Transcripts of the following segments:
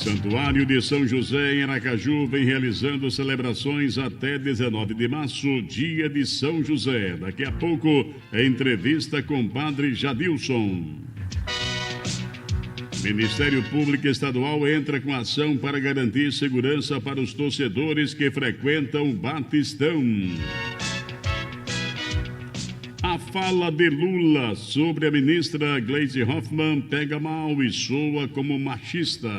Santuário de São José em Aracaju vem realizando celebrações até 19 de março, dia de São José. Daqui a pouco, entrevista com Padre Jadilson. Ministério Público Estadual entra com ação para garantir segurança para os torcedores que frequentam o Batistão. A fala de Lula sobre a ministra Gleisi Hoffmann pega mal e soa como machista.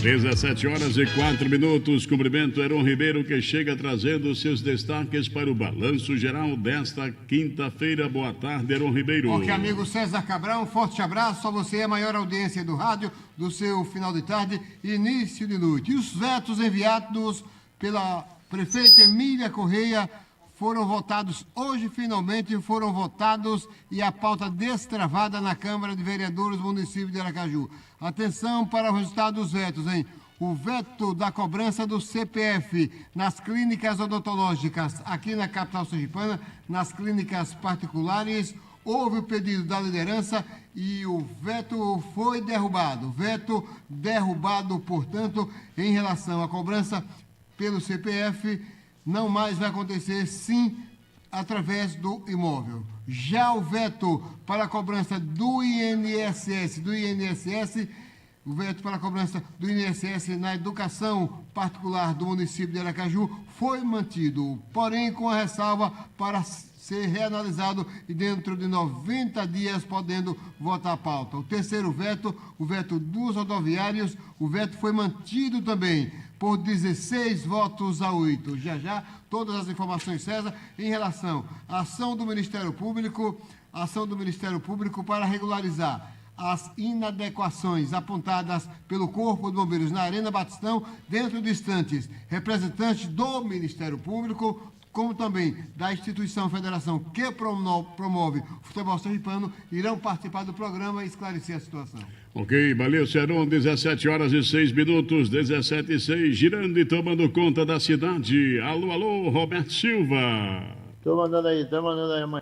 17h04. Cumprimento Heron Ribeiro, que chega trazendo seus destaques para o balanço geral desta quinta-feira. Boa tarde, Heron Ribeiro. Ok, amigo César Cabral, um forte abraço a você, a maior audiência do rádio, do seu final de tarde e início de noite. E os vetos enviados pela prefeita Emília Correia foram votados hoje, finalmente foram votados, e a pauta destravada na Câmara de Vereadores do município de Aracaju. Atenção para o resultado dos vetos, hein? O veto da cobrança do CPF nas clínicas odontológicas aqui na capital sergipana, nas clínicas particulares, houve o pedido da liderança e o veto foi derrubado. Veto derrubado, portanto, em relação à cobrança pelo CPF, não mais vai acontecer, sim, através do imóvel. Já o veto para a cobrança do INSS, o veto para a cobrança do INSS na educação particular do município de Aracaju foi mantido, porém com a ressalva para ser reanalisado e dentro de 90 dias podendo votar a pauta. O terceiro veto, o veto dos rodoviários, o veto foi mantido também por 16 votos a 8. Já, todas as informações, César, em relação à ação do Ministério Público para regularizar as inadequações apontadas pelo Corpo de Bombeiros na Arena Batistão, dentro de instantes, representantes do Ministério Público, como também da instituição Federação que promove o futebol sergipano, irão participar do programa e esclarecer a situação. Ok, valeu, Ceron. 17h06, 17h06, girando e tomando conta da cidade. Alô, alô, Roberto Silva. Tô mandando aí, mãe.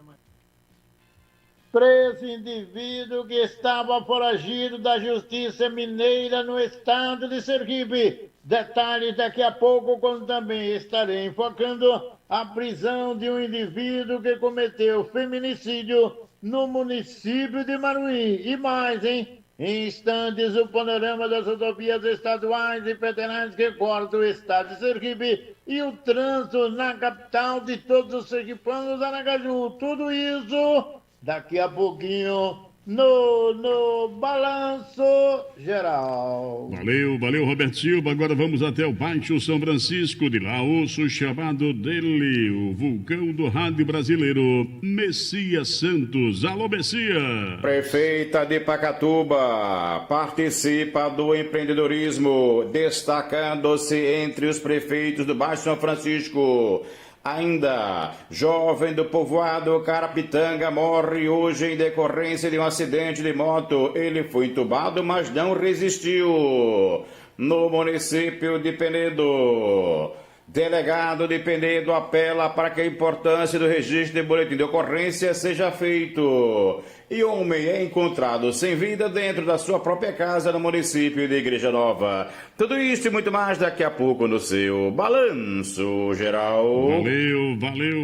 Preso indivíduo que estava foragido da Justiça Mineira no estado de Sergipe. Detalhes daqui a pouco, quando também estarei enfocando a prisão de um indivíduo que cometeu feminicídio no município de Maruí. E mais, hein? Em instantes, o panorama das rodovias estaduais e federais que cortam o estado de Sergipe e o trânsito na capital de todos os sergipanos, Aracaju. Tudo isso daqui a pouquinho no Balanço Geral. Valeu, Roberto Silva. Agora vamos até o Baixo São Francisco. De lá ouço o chamado dele, o vulcão do rádio brasileiro, Messias Santos. Alô, Messias. Prefeita de Pacatuba participa do empreendedorismo, destacando-se entre os prefeitos do Baixo São Francisco. Ainda, jovem do povoado Carapitanga morre hoje em decorrência de um acidente de moto. Ele foi entubado, mas não resistiu. No município de Penedo, delegado de Penedo apela para que a importância do registro de boletim de ocorrência seja feito. E homem é encontrado sem vida dentro da sua própria casa no município de Igreja Nova. Tudo isso e muito mais daqui a pouco no seu Balanço Geral.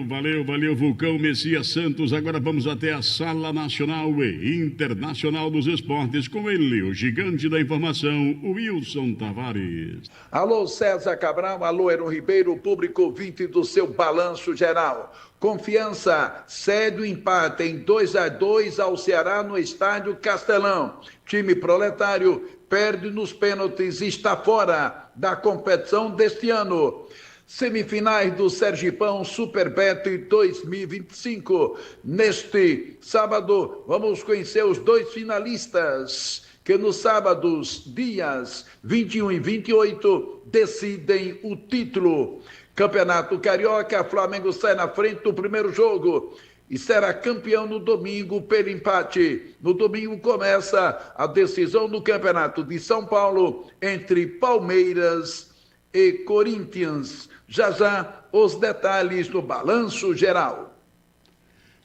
Valeu, Vulcão Messias Santos. Agora vamos até a Sala Nacional e Internacional dos Esportes com ele, o gigante da informação, Wilson Tavares. Alô, César Cabral, alô, Heron Ribeiro, público ouvinte do seu Balanço Geral. Confiança cede o empate em 2-2 ao Ceará no estádio Castelão. Time proletário perde nos pênaltis e está fora da competição deste ano. Semifinais do Sergipão Superbet 2025. Neste sábado, vamos conhecer os dois finalistas que nos sábados, dias 21 e 28, decidem o título. Campeonato Carioca, Flamengo sai na frente do primeiro jogo e será campeão no domingo pelo empate. No domingo começa a decisão do Campeonato de São Paulo entre Palmeiras e Corinthians. Já os detalhes do Balanço Geral.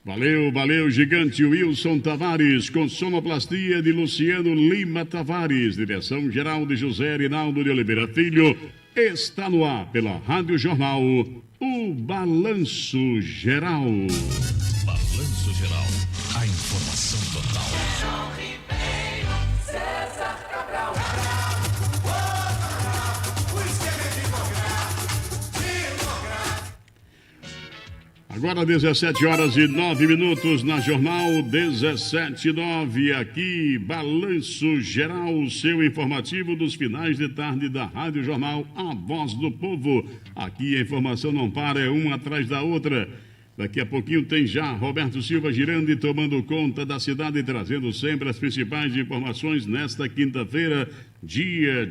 Valeu, gigante Wilson Tavares, com sonoplastia de Luciano Lima Tavares, direção geral de José Rinaldo de Oliveira Filho, está no ar pela Rádio Jornal, o Balanço Geral. Balanço Geral, a informação total. Agora 17h09 na Jornal 17h09, aqui Balanço Geral, seu informativo dos finais de tarde da Rádio Jornal, a voz do povo. Aqui a informação não para, é uma atrás da outra. Daqui a pouquinho tem já Roberto Silva Girandi tomando conta da cidade, trazendo sempre as principais informações nesta quinta-feira, dia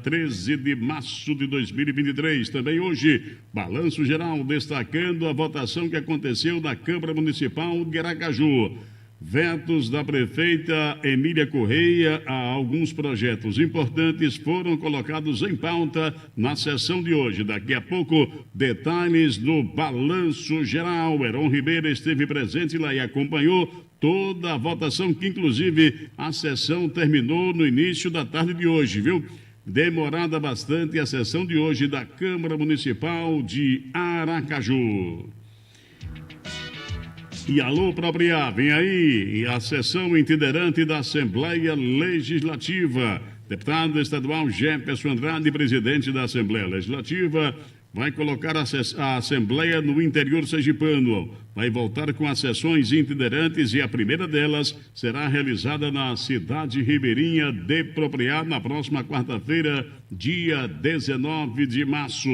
13 de março de 2023. Também hoje, Balanço Geral, destacando a votação que aconteceu na Câmara Municipal de Aracaju. Vetos da prefeita Emília Correia a alguns projetos importantes foram colocados em pauta na sessão de hoje. Daqui a pouco, detalhes do Balanço Geral. Heron Ribeiro esteve presente lá e acompanhou toda a votação, que inclusive a sessão terminou no início da tarde de hoje, viu? Demorada bastante a sessão de hoje da Câmara Municipal de Aracaju. E alô, Propriá, vem aí a sessão itinerante da Assembleia Legislativa. Deputado estadual Jefferson Andrade, presidente da Assembleia Legislativa, vai colocar a Assembleia no interior sergipano. Vai voltar com as sessões itinerantes e a primeira delas será realizada na cidade ribeirinha de Propriá na próxima quarta-feira, dia 19 de março.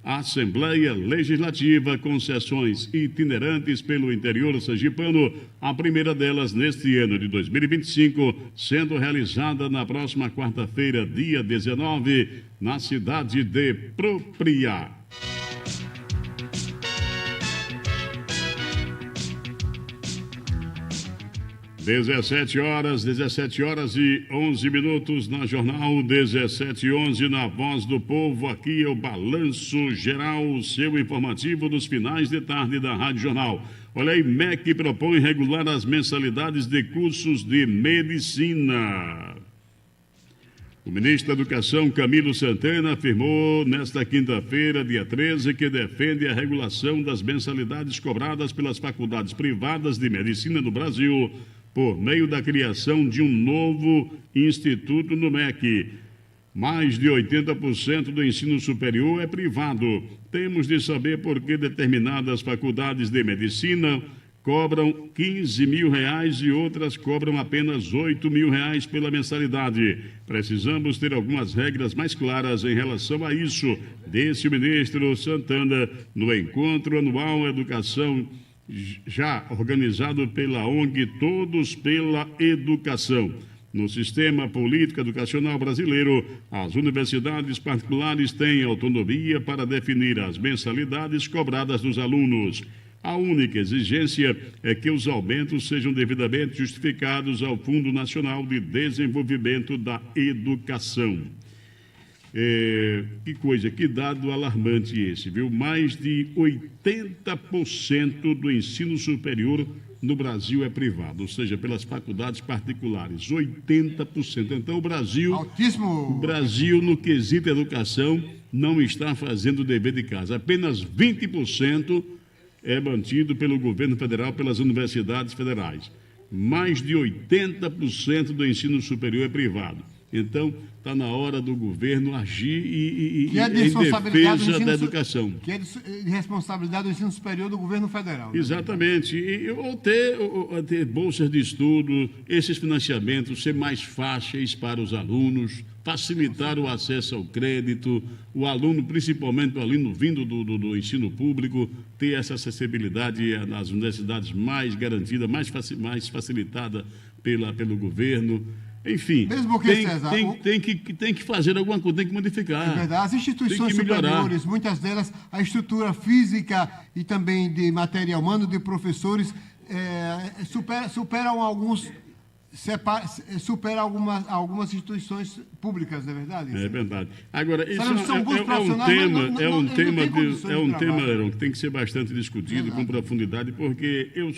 A Assembleia Legislativa com sessões itinerantes pelo interior sergipano, a primeira delas neste ano de 2025, sendo realizada na próxima quarta-feira, dia 19, na cidade de Propriá. Dezessete horas e 11 minutos na Jornal 17h11, na Voz do Povo. Aqui é o Balanço Geral, seu informativo dos finais de tarde da Rádio Jornal. Olha aí, MEC propõe regular as mensalidades de cursos de medicina. O ministro da Educação, Camilo Santana, afirmou nesta quinta-feira, dia 13, que defende a regulação das mensalidades cobradas pelas faculdades privadas de medicina no Brasil, por meio da criação de um novo instituto no MEC. Mais de 80% do ensino superior é privado. Temos de saber por que determinadas faculdades de medicina cobram R$15 mil e outras cobram apenas R$8 mil pela mensalidade. Precisamos ter algumas regras mais claras em relação a isso, disse o ministro Santana no encontro anual Educação, já organizado pela ONG Todos pela Educação. No sistema político educacional brasileiro, as universidades particulares têm autonomia para definir as mensalidades cobradas dos alunos. A única exigência é que os aumentos sejam devidamente justificados ao Fundo Nacional de Desenvolvimento da Educação. Que coisa, que dado alarmante esse, viu? Mais de 80% do ensino superior no Brasil é privado, ou seja, pelas faculdades particulares, 80%. Então, o Brasil, no quesito educação, não está fazendo o dever de casa. Apenas 20% é mantido pelo governo federal, pelas universidades federais. Mais de 80% do ensino superior é privado. Então, está na hora do governo agir em defesa da educação. Que é de responsabilidade do ensino superior do governo federal. Né? Exatamente. Ou ter bolsas de estudo, esses financiamentos ser mais fáceis para os alunos, facilitar o acesso ao crédito, o aluno, principalmente o aluno vindo do ensino público, ter essa acessibilidade nas universidades mais garantida, mais facilitada pelo governo. Enfim, tem que fazer alguma coisa, tem que modificar. É verdade. As instituições superiores, muitas delas, a estrutura física e também de material humano, de professores, superam alguns supera algumas instituições públicas, não é verdade? É verdade. Agora, isso Sabemos que são bons é um profissionais, tema, mas não tem condições de tema, trabalho. Aaron, que tem que ser bastante discutido com profundidade, porque eu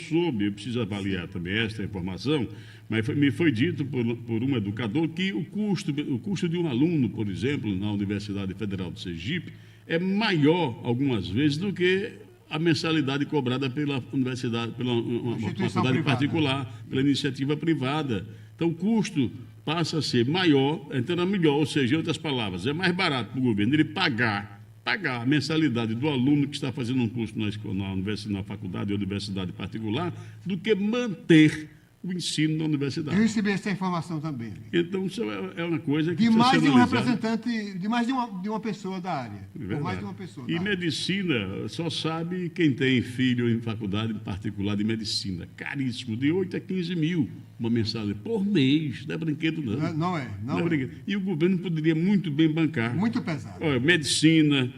preciso avaliar também esta informação, mas me foi dito por um educador que o custo de um aluno, por exemplo, na Universidade Federal de Sergipe, é maior, algumas vezes, do que a mensalidade cobrada pela universidade, pela uma faculdade particular, pela iniciativa privada. Então, o custo passa a ser maior, então é melhor, ou seja, em outras palavras, é mais barato para o governo ele pagar a mensalidade do aluno que está fazendo um curso na faculdade ou universidade particular, do que manter o ensino na universidade. Eu recebi essa informação também. Então, isso é uma coisa que de mais de um analisada. representante, de mais de uma pessoa da área. Por mais de uma pessoa. E medicina, só sabe quem tem filho em faculdade particular de medicina. Caríssimo, de 8 a 15 mil uma mensalidade por mês. Não é brinquedo, não. Não é. Brinquedo. E o governo poderia muito bem bancar. Muito pesado. Olha, medicina,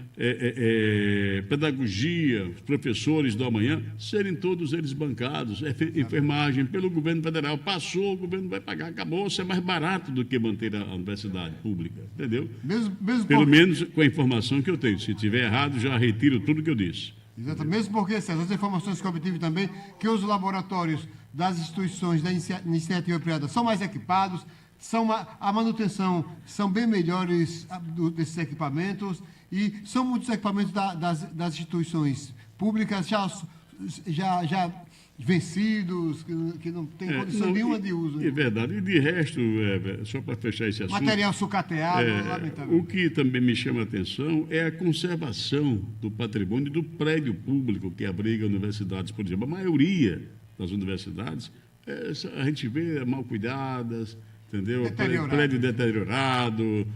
pedagogia, os professores do amanhã, serem todos eles bancados, enfermagem, pelo governo federal. Passou, o governo vai pagar, acabou, isso é mais barato do que manter a universidade pública, entendeu? Pelo menos com a informação que eu tenho. Se estiver errado, já retiro tudo que eu disse. Exatamente, mesmo porque, César, as informações que eu obtive também, que os laboratórios das instituições da iniciativa privada são mais equipados, a manutenção são bem melhores desses equipamentos e são muitos equipamentos das instituições públicas já vencidos, que não tem condição nenhuma de uso. É verdade. E de resto, só para fechar esse assunto... Material sucateado, lamentável. O que também me chama a atenção é a conservação do patrimônio do prédio público que abriga universidades, por exemplo. A maioria das universidades, a gente vê mal cuidadas, entendeu? Prédio deteriorado,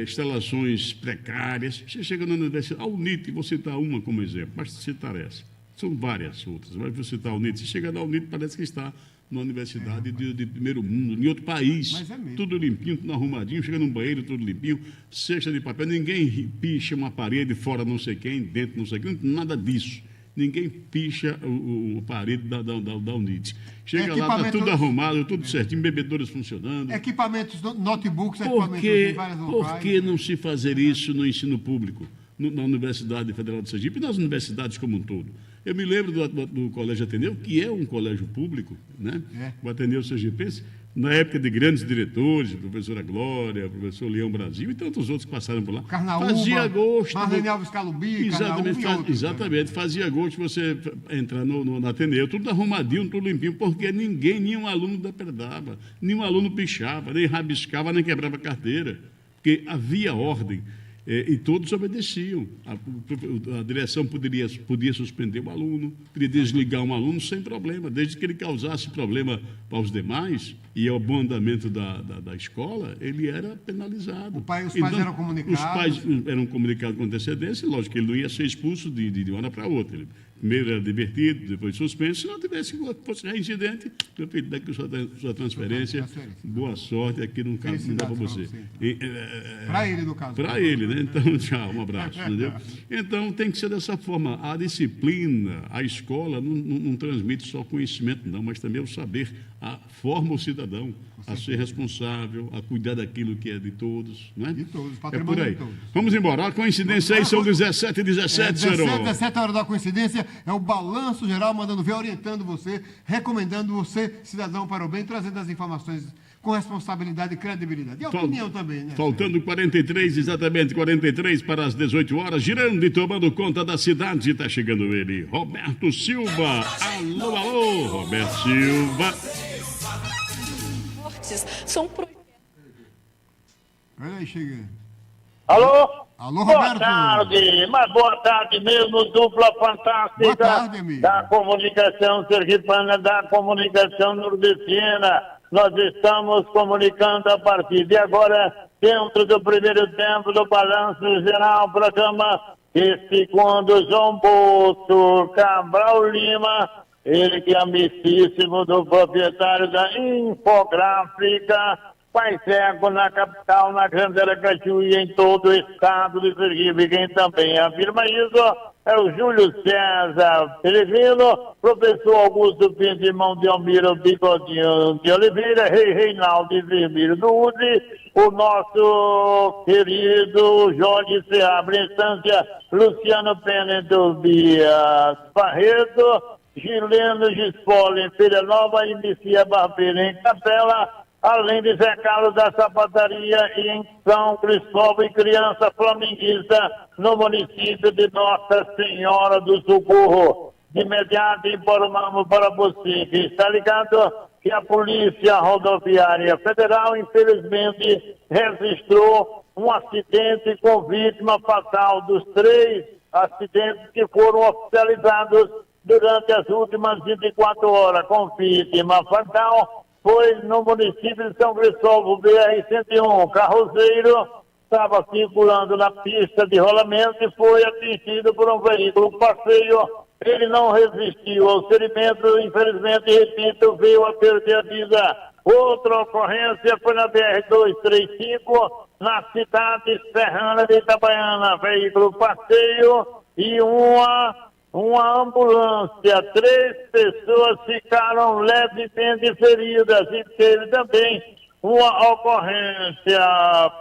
instalações precárias. Você chega na universidade, a UNIT, vou citar uma como exemplo, basta citar essa. São várias outras, mas vou citar a UNIT. Se chega na UNIT, parece que está numa universidade de primeiro mundo, em outro país. Mas é mesmo. Tudo limpinho, tudo arrumadinho, chega num banheiro, tudo limpinho, cesta de papel, ninguém picha uma parede fora não sei quem, dentro não sei quem, nada disso. Ninguém picha a parede da UNIT. Chega lá, está tudo arrumado, tudo certinho, bebedouros funcionando. Equipamentos, notebooks, equipamentos em várias locais. Por que não se fazer isso no ensino público? Na Universidade Federal de Sergipe e nas universidades como um todo. Eu me lembro do Colégio Ateneu, que é um colégio público, né? O Ateneu Sergipense, na época de grandes diretores, a professora Glória, o professor Leão Brasil e tantos outros que passaram por lá. Carnaúba, fazia gosto. Marlene Alves Calubi, Exatamente, fazia gosto você entrar no Ateneu, tudo arrumadinho, tudo limpinho, porque nenhum aluno depredava, nenhum aluno pichava, nem rabiscava, nem quebrava carteira, porque havia ordem. E todos obedeciam. A direção podia suspender o aluno, podia desligar um aluno sem problema, desde que ele causasse problema para os demais e ao bom andamento da escola, ele era penalizado. Os pais eram comunicados? Os pais eram comunicados com antecedência, lógico que ele não ia ser expulso de uma hora para outra. Ele primeiro era divertido, depois suspenso. Se não fosse reincidente, meu filho, daqui sua transferência, boa sorte, aqui não dá para você. Para ele, no caso. Para ele, né? Então, tchau, um abraço, entendeu? Então, tem que ser dessa forma. A disciplina, a escola, não transmite só conhecimento, não, mas também o saber, forma o cidadão a ser responsável, a cuidar daquilo que é de todos, não é? De todos, patrimônio por aí. De todos. Vamos embora. A coincidência aí são 17h17, senhor. 17 horas da coincidência, é o Balanço Geral mandando ver, orientando você, recomendando você, cidadão para o bem, trazendo as informações com responsabilidade e credibilidade. E opinião também, né? Faltando 43 para as 18 horas, girando e tomando conta da cidade, está chegando ele, Roberto Silva. Alô, alô, Roberto Silva. São Olha aí, chegando. Alô? Alô, Roberto. Boa tarde, mas boa tarde mesmo, dupla fantástica. Boa tarde, amigo. Da comunicação sergipana, da comunicação nordestina. Nós estamos comunicando a partir de agora, dentro do primeiro tempo do Balanço Geral, programa este quando João Bosco Cabral Lima, ele que é amicíssimo do proprietário da Infográfica, faz eco na capital, na Grande Aracaju e em todo o estado de Sergipe. Quem também afirma isso é o Júlio César Peregrino, professor Augusto Pinto, irmão de Almiro Bigodinho de Oliveira, Reinaldo de Vermelho do Uzi, o nosso querido Jorge Seabra, instância Luciano Pena Tobias Barreto, Gileno Gispoli em Feira Nova e Messias Barbeiro em Capela, além de Zé Carlos da Sapataria em São Cristóvão e criança flamenguista no município de Nossa Senhora do Socorro. De imediato informamos para você que está ligado que a Polícia Rodoviária Federal, infelizmente, registrou um acidente com vítima fatal dos 3 acidentes que foram oficializados durante as últimas 24 horas, com vítima fatal. Foi no município de São Cristóvão, BR-101, carroceiro, estava circulando na pista de rolamento e foi atingido por um veículo passeio. Ele não resistiu ao ferimento, infelizmente, repito, veio a perder a vida. Outra ocorrência foi na BR-235, na cidade serrana de Itabaiana, veículo passeio e uma ambulância. 3 pessoas ficaram levemente feridas e teve também uma ocorrência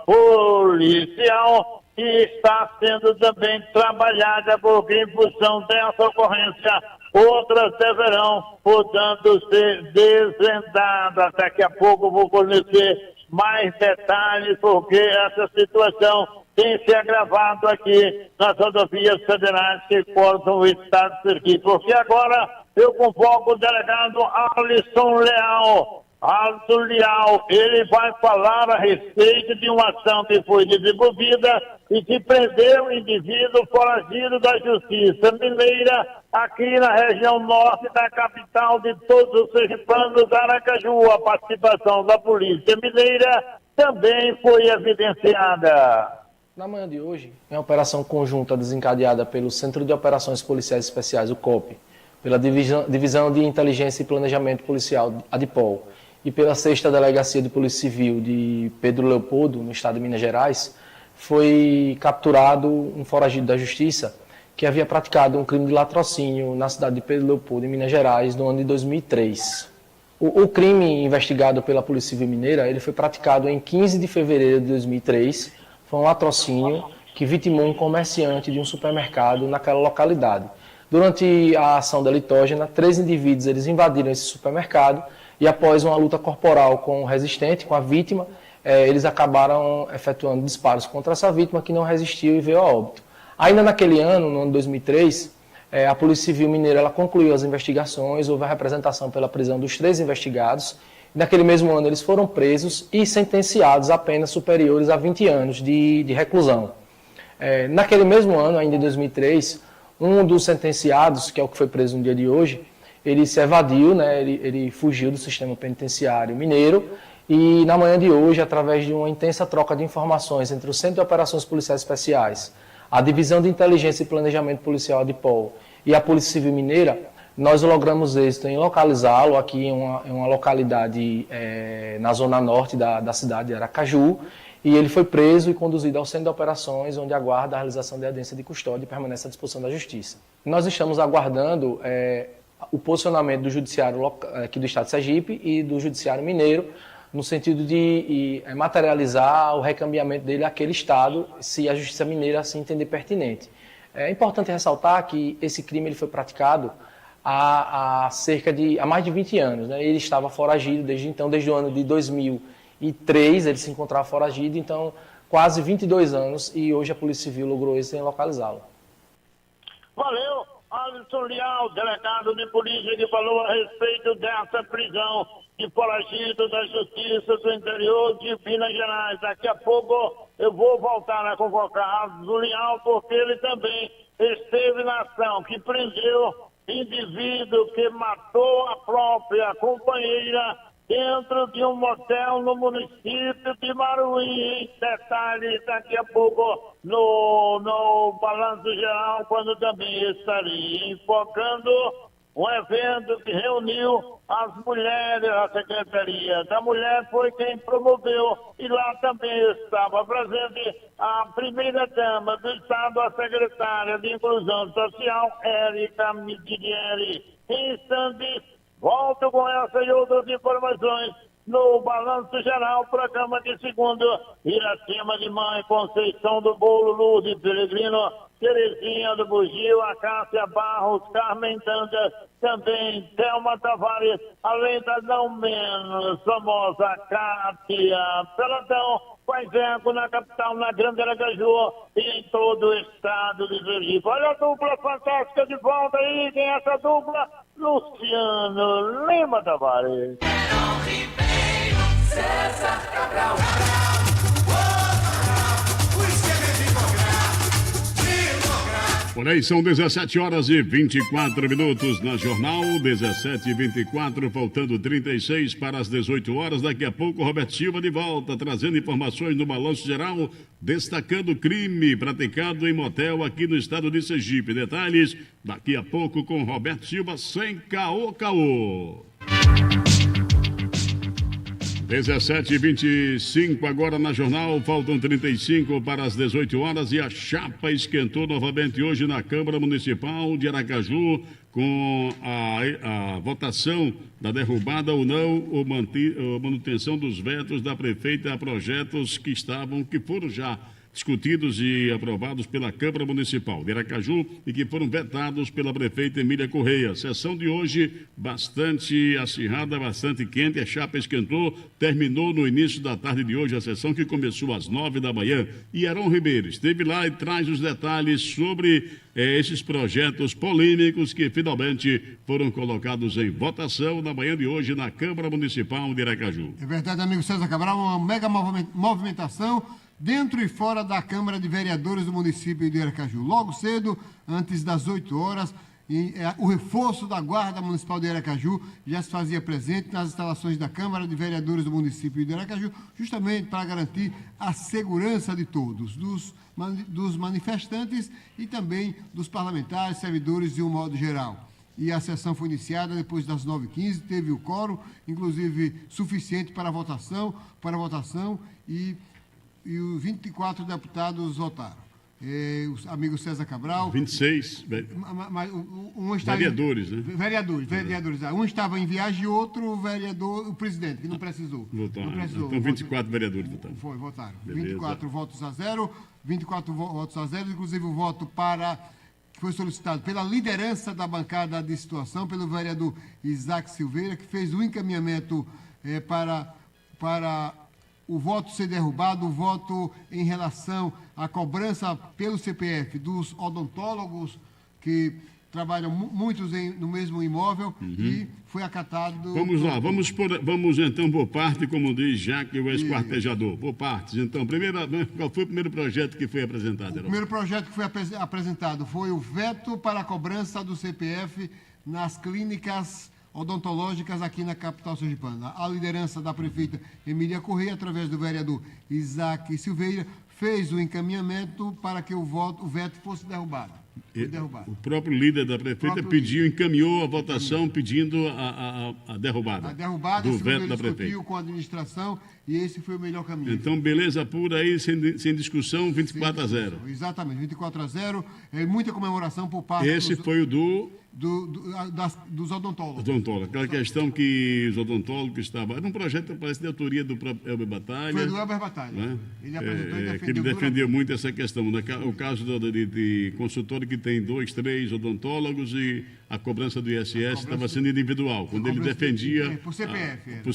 policial que está sendo também trabalhada, porque em função dessa ocorrência outras deverão, portanto, ser desvendadas. Daqui a pouco eu vou fornecer mais detalhes, porque essa situação tem se agravado aqui nas rodovias federais que cortam o estado de Sergipe. Porque agora eu convoco o delegado Alisson Leal. Alisson Leal, ele vai falar a respeito de uma ação que foi desenvolvida e que prendeu o indivíduo foragido da Justiça Mineira aqui na região norte da capital de todos os sergipanos, Aracaju. A participação da Polícia Mineira também foi evidenciada. Na manhã de hoje, em operação conjunta desencadeada pelo Centro de Operações Policiais Especiais, o COP, pela Divisão de Inteligência e Planejamento Policial, ADIPOL, e pela 6ª Delegacia de Polícia Civil de Pedro Leopoldo, no estado de Minas Gerais, foi capturado um foragido da Justiça que havia praticado um crime de latrocínio na cidade de Pedro Leopoldo, em Minas Gerais, no ano de 2003. O crime investigado pela Polícia Civil Mineira, ele foi praticado em 15 de fevereiro de 2003, foi um latrocínio que vitimou um comerciante de um supermercado naquela localidade. Durante a ação delitógena, 3 indivíduos eles invadiram esse supermercado e após uma luta corporal com o resistente, com a vítima, eles acabaram efetuando disparos contra essa vítima que não resistiu e veio a óbito. Ainda naquele ano, no ano 2003, a Polícia Civil Mineira ela concluiu as investigações, houve a representação pela prisão dos 3 investigados. Naquele mesmo ano eles foram presos e sentenciados a penas superiores a 20 anos de reclusão. Naquele mesmo ano, ainda em 2003, um dos sentenciados, que é o que foi preso no dia de hoje, ele se evadiu, né? Ele fugiu do sistema penitenciário mineiro e na manhã de hoje, através de uma intensa troca de informações entre o Centro de Operações Policiais Especiais, a Divisão de Inteligência e Planejamento Policial ADIPOL e a Polícia Civil Mineira, nós logramos êxito em localizá-lo aqui em uma localidade na zona norte da cidade de Aracaju, e ele foi preso e conduzido ao Centro de Operações, onde aguarda a realização da audiência de custódia e permanece à disposição da Justiça. Nós estamos aguardando o posicionamento do Judiciário aqui do Estado de Sergipe e do Judiciário Mineiro, no sentido de materializar o recambiamento dele àquele Estado, se a Justiça Mineira assim entender pertinente. É importante ressaltar que esse crime ele foi praticado há mais de 20 anos. Né? Ele estava foragido desde então, desde o ano de 2003, ele se encontrava foragido, então quase 22 anos, e hoje a Polícia Civil logrou isso em localizá-lo. Valeu, Alisson Leal, delegado de polícia, que falou a respeito dessa prisão de foragido da Justiça do Interior de Minas Gerais. Daqui a pouco eu vou voltar a convocar Alisson Leal, porque ele também esteve na ação que prendeu indivíduo que matou a própria companheira dentro de um motel no município de Maruí. Detalhes daqui a pouco no Balanço Geral, quando também estarei enfocando um evento que reuniu as mulheres. A Secretaria da Mulher foi quem promoveu, e lá também estava presente a primeira-dama do Estado, a secretária de Inclusão Social, Érica Midieri. Em instantes, volto com essa e outras informações no Balanço Geral, programa de segundo. Iracema de Mãe, Conceição do Bolo, Lourdes Peregrino, Terezinha do Bugio, a Cássia Barros, Carmen Dantas, também Thelma Tavares, além da não menos famosa Cátia Pelatão, faz eco na capital, na Grande Aracaju e em todo o estado de Sergipe. Olha a dupla fantástica de volta aí, quem é essa dupla? Luciano Lima Tavares. César Cabral. Por aí são 17 horas e 24 minutos na Jornal, 17 e 24, faltando 36 para as 18 horas. Daqui a pouco, Roberto Silva de volta, trazendo informações no Balanço Geral, destacando crime praticado em motel aqui no estado de Sergipe. Detalhes daqui a pouco com Roberto Silva, sem caô. 17h25 agora na Jornal, faltam 35 para as 18 horas e a chapa esquentou novamente hoje na Câmara Municipal de Aracaju com a votação da derrubada ou não ou manutenção dos vetos da prefeita a projetos que foram já discutidos e aprovados pela Câmara Municipal de Aracaju e que foram vetados pela prefeita Emília Correia. Sessão de hoje bastante acirrada, bastante quente, a chapa esquentou, terminou no início da tarde de hoje a sessão que começou às 9 da manhã. E Heron Ribeiro esteve lá e traz os detalhes sobre esses projetos polêmicos que finalmente foram colocados em votação na manhã de hoje na Câmara Municipal de Aracaju. É verdade, amigo César Cabral, uma mega movimentação dentro e fora da Câmara de Vereadores do município de Aracaju. Logo cedo, antes das 8 horas, o reforço da Guarda Municipal de Aracaju já se fazia presente nas instalações da Câmara de Vereadores do município de Aracaju, justamente para garantir a segurança de todos, dos manifestantes e também dos parlamentares, servidores de um modo geral. E a sessão foi iniciada depois das 9h15, teve o quórum, inclusive suficiente para a votação e os 24 deputados votaram. Os amigos César Cabral... 26 vereadores, né? Vereadores. Um estava em viagem e outro o presidente, que não precisou. Votaram. Então 24 vereadores votaram. Votaram. Beleza. 24 votos a zero, inclusive o voto que foi solicitado pela liderança da bancada de situação, pelo vereador Isaac Silveira, que fez o encaminhamento para o voto ser derrubado, o voto em relação à cobrança pelo CPF dos odontólogos que trabalham muitos no mesmo imóvel e foi acatado... Vamos lá, vamos então por parte, como diz Jaque, o esquartejador. Por partes. Então, qual foi o primeiro projeto que foi apresentado, Heron? O primeiro projeto que foi apresentado foi o veto para a cobrança do CPF nas clínicas odontológicas aqui na capital sergipana. A liderança da prefeita Emília Correia, através do vereador Isaac Silveira, fez o encaminhamento para que o veto fosse derrubado. O próprio líder da prefeita encaminhou a votação pedindo a derrubada. A derrubada, do veto da prefeita. Discutiu com a administração e esse foi o melhor caminho. Então, beleza pura aí, sem discussão, 24-0. Exatamente, 24-0. Muita comemoração por parte Esse foi o dos odontólogos. Aquela questão que os odontólogos estavam... Era um projeto, parece, de autoria do próprio Elber Batalha. Foi do Elber Batalha. Né? Ele apresentou e defendeu. Que ele defendeu muito essa questão. O caso de consultório que tem 2, 3 odontólogos e a cobrança do ISS estava sendo individual. Quando ele defendia... Por CPF. Por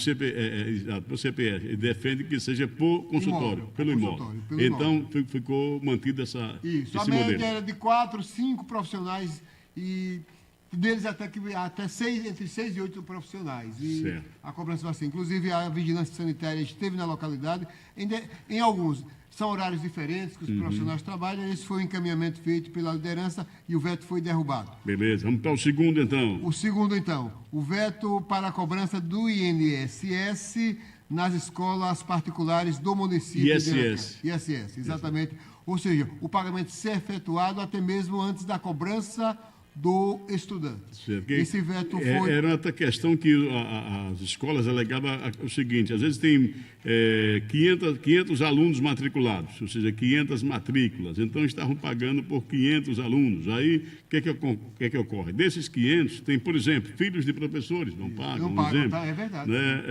CPF. Ele defende que seja por consultório, pelo imóvel. Então, ficou mantido esse modelo. A média era de 4, 5 profissionais e... deles até 6, entre 6 e 8 profissionais. E certo. A cobrança vai ser. Inclusive, a vigilância sanitária esteve na localidade. Em alguns, são horários diferentes que os profissionais trabalham. Esse foi o encaminhamento feito pela liderança e o veto foi derrubado. Beleza. Vamos para o segundo, então. O segundo, então. O veto para a cobrança do INSS nas escolas particulares do município. ISS, exatamente. Ou seja, o pagamento ser efetuado até mesmo antes da cobrança do estudante. Certo. Esse veto foi... Era outra questão que as escolas alegavam o seguinte: às vezes tem 500 alunos matriculados, ou seja, 500 matrículas, então estavam pagando por 500 alunos. Aí, o que é que ocorre? Desses 500, tem, por exemplo, filhos de professores, não pagam, exemplo, tá, é verdade. né?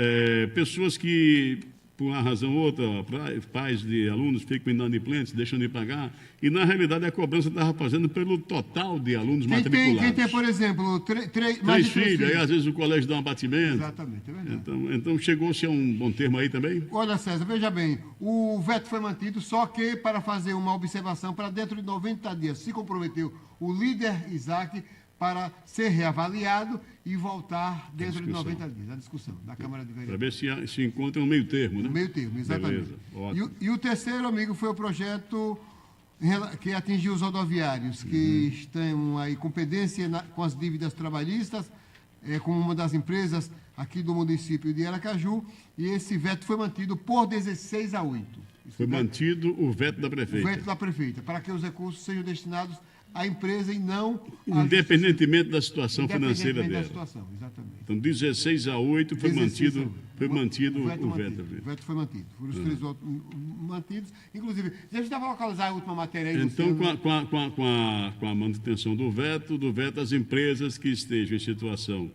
Pessoas que, por uma razão ou outra, pais de alunos ficam inadimplentes, deixam de pagar, e na realidade a cobrança estava fazendo pelo total de alunos matriculados. Quem tem, por exemplo, três filhos, aí às vezes o colégio dá um abatimento. Exatamente, é verdade. Então chegou-se a um bom termo aí também? Olha, César, veja bem, o veto foi mantido, só que para fazer uma observação, para dentro de 90 dias, se comprometeu o líder Isaac para ser reavaliado e voltar dentro de 90 dias, a discussão da Câmara de Vereadores. Para ver se encontra um meio termo, né? Um meio termo, exatamente. Beleza, ótimo. E o terceiro, amigo, foi o projeto que atingiu os rodoviários, que estão aí com pendência com as dívidas trabalhistas, com uma das empresas aqui do município de Aracaju, e esse veto foi mantido por 16-8. Foi mantido o veto da prefeita. O veto da prefeita, para que os recursos sejam destinados à empresa e não... Independentemente da situação financeira dela. Da situação, exatamente. Então, 16-8 foi mantido o veto. O veto foi mantido. Foram os três votos mantidos. Inclusive, deixa eu dar localizar a última matéria aí. Então, com a manutenção do veto, as empresas que estejam em situação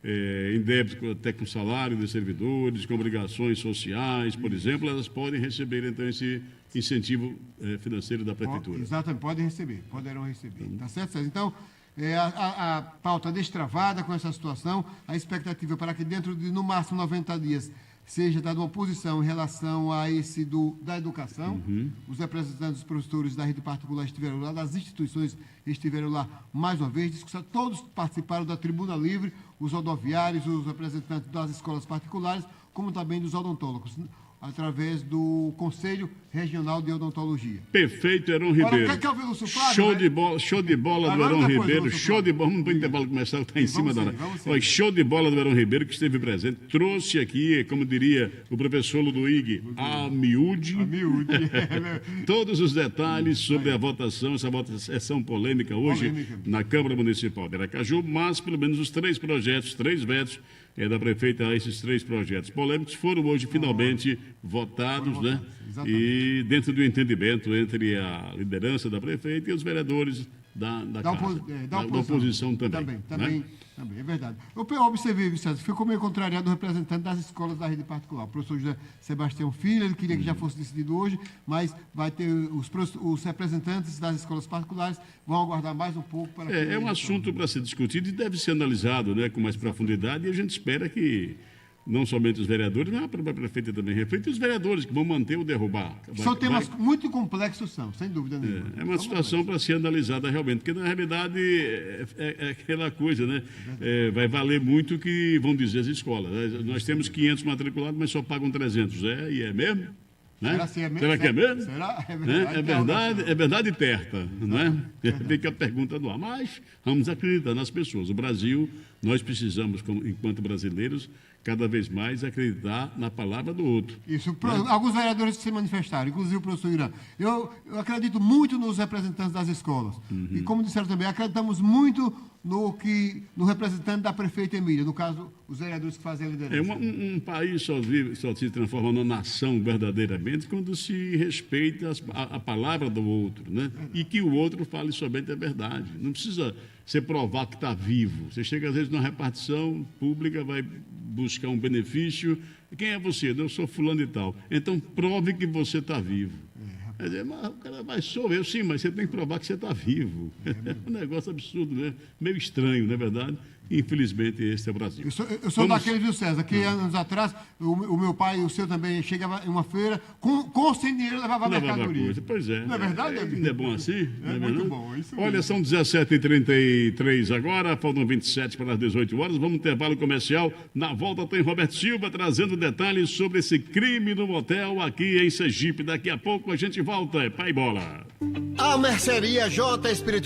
em débito até com salário de servidores, com obrigações sociais, por exemplo, elas podem receber, então, esse incentivo financeiro da prefeitura. Exatamente, poderão receber. Tá certo, César? Então, a pauta destravada com essa situação, a expectativa para que dentro de, no máximo, 90 dias, seja dada uma posição em relação a esse da educação. Os representantes dos professores da rede particular estiveram lá, das instituições estiveram lá mais uma vez, todos participaram da tribuna livre, os rodoviários, os representantes das escolas particulares, como também dos odontólogos, através do Conselho Regional de Odontologia. Perfeito, Heron Ribeiro. Quer ouvir o Lúcio Flávio? Show de bola do Heron Ribeiro. Show de bola. Vamos para o intervalo começar, está em cima da hora. Olha, show de bola do Heron Ribeiro, que esteve presente. Trouxe aqui, como diria o professor Ludoig, a miúde. Todos os detalhes sobre a votação, essa votação polêmica hoje na Câmara Municipal de Aracaju, mas pelo menos os 3 projetos, 3 vetos da prefeita a esses 3 projetos polêmicos foram hoje finalmente votados, né? E dentro do entendimento entre a liderança da prefeita e os vereadores da oposição também. Também, é verdade. Eu observei, César, ficou meio contrariado o representante das escolas da rede particular. O professor José Sebastião Filho, ele queria que já fosse decidido hoje, mas vai ter os representantes das escolas particulares vão aguardar mais um pouco para... É um assunto para ser discutido e deve ser analisado, né, com mais profundidade, e a gente espera que não somente os vereadores, mas a própria prefeita também reflita, e os vereadores que vão manter ou derrubar. São temas muito complexos, sem dúvida nenhuma. É uma situação para ser analisada realmente, porque na realidade é aquela coisa, né? Vai valer muito o que vão dizer as escolas. Nós temos 500 matriculados, mas só pagam 300. E é mesmo? Né? Será que é mesmo? Será? É verdade, Terta, não é? Fica a pergunta no ar. Mas vamos acreditar nas pessoas. O Brasil, nós precisamos, enquanto brasileiros, cada vez mais acreditar na palavra do outro. Isso, alguns vereadores se manifestaram, inclusive o professor Irã. Eu acredito muito nos representantes das escolas. E como disseram também, acreditamos muito no representante da prefeita Emília, no caso, os vereadores que fazem a liderança. Um país só se transforma numa nação verdadeiramente quando se respeita a palavra do outro, né? E que o outro fale somente a verdade. Não precisa você provar que está vivo. Você chega, às vezes, numa repartição pública, vai buscar um benefício. Quem é você? Eu sou fulano e tal. Então, prove que você está vivo. Mas o cara vai, sou eu, sim, mas você tem que provar que você está vivo. É um negócio absurdo, né? Meio estranho, não é verdade? Infelizmente, esse é o Brasil. Eu sou daquele, viu, César, que anos atrás, o meu pai e o seu também chegava em uma feira, com sem dinheiro levava mercadoria. Coisa. Pois é. Não é verdade, amigo? Não é bom assim? É muito bom. Isso mesmo. Olha, são 17h33 agora, faltam 27 para as 18 horas. Vamos no intervalo comercial. Na volta tem Roberto Silva trazendo detalhes sobre esse crime no motel aqui em Sergipe. Daqui a pouco a gente volta. É pai bola. A Mercearia J. Espírito